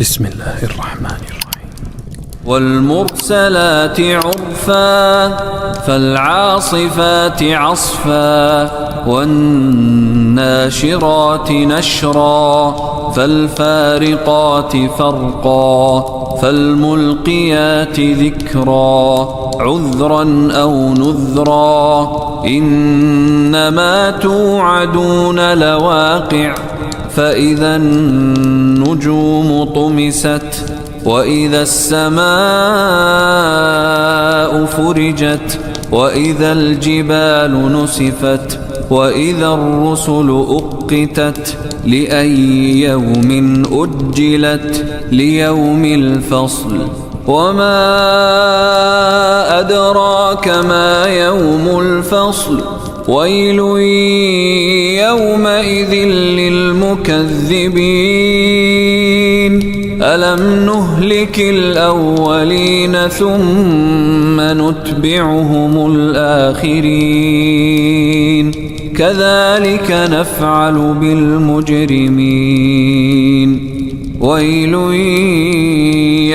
بسم الله الرحمن الرحيم. والمرسلات عرفا فالعاصفات عصفا والناشرات نشرا فالفارقات فرقا فالملقيات ذكرا عذرا أو نذرا إنما توعدون لواقع فإذا النجوم طمست وإذا السماء فرجت وإذا الجبال نسفت وإذا الرسل أقتت لأي يوم أجلت ليوم الفصل وما أدراك ما يوم الفصل ويل يومئذ للمكذبين ألم نهلك الأولين ثم نتبعهم الآخرين كذلك نفعل بالمجرمين ويل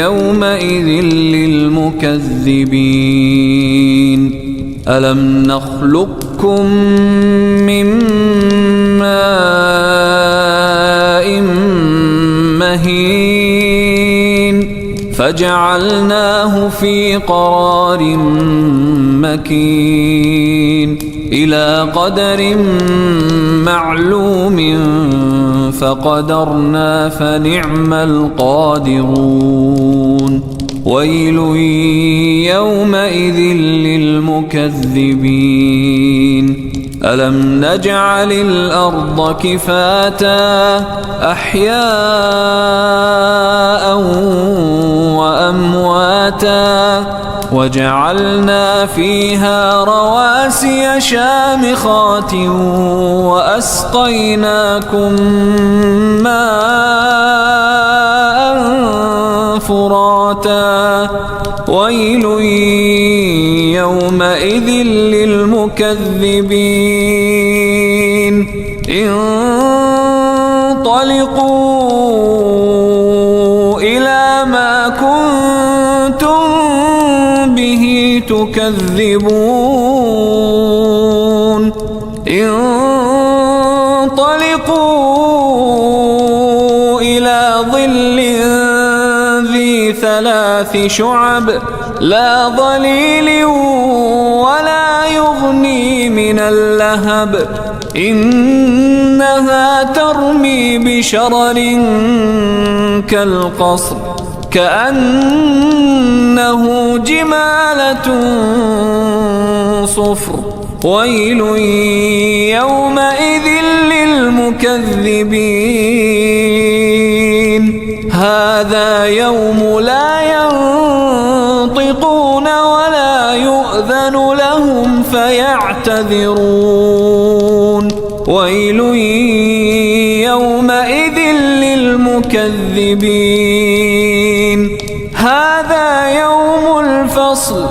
يومئذ للمكذبين ألم نخلقكم من ماء مهين فجعلناه في قرار مكين إلى قدر معلوم فقدرنا فنعم القادرون ويل يومئذ للمكذبين ألم نجعل الأرض كفاتا أحياء وأمواتا وجعلنا فيها رواسي شامخات وأسقيناكم ماء فراتا ويل يومئذ للمكذبين انطلقوا إلى ما كنتم به تكذبون انطلقوا إلى ظل ذي ثلاث شعب لا ظليل ولا يغني من اللهب إنها ترمي بشرر كالقصر كأنه جمالة صفر ويل يومئذ للمكذبين هذا يوم لا ينطقون ولا يؤذن لهم فيعتذرون ويل يومئذ للمكذبين هذا يوم الفصل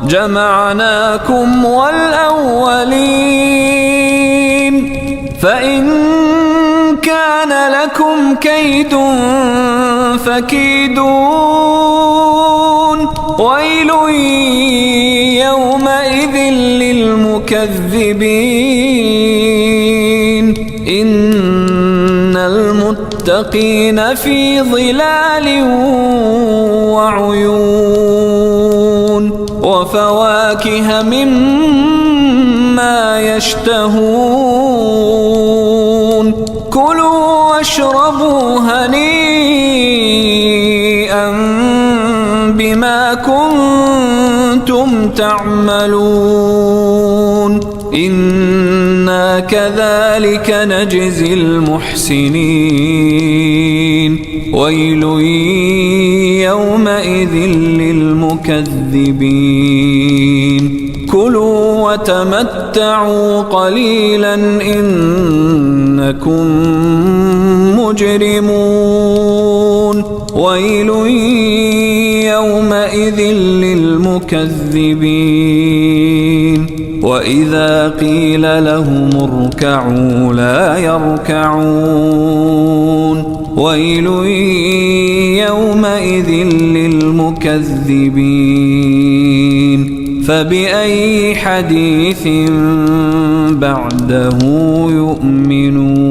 جمعناكم والأولين فإن كان لكم كيد فكيدون ويل يومئذ للمكذبين إن المتقين في ظلال وعيون وفواكه مما يشتهون كلوا واشربوا هنيئا بما كنتم تعملون إنا كذلك نجزي المحسنين ويل يومئذ للمكذبين كلوا وتمتعوا قليلا إنكم مجرمون ويل يومئذ للمكذبين وإذا قيل لهم اركعوا لا يركعون ويل يومئذ للمكذبين فبأي حديث بعده يؤمنون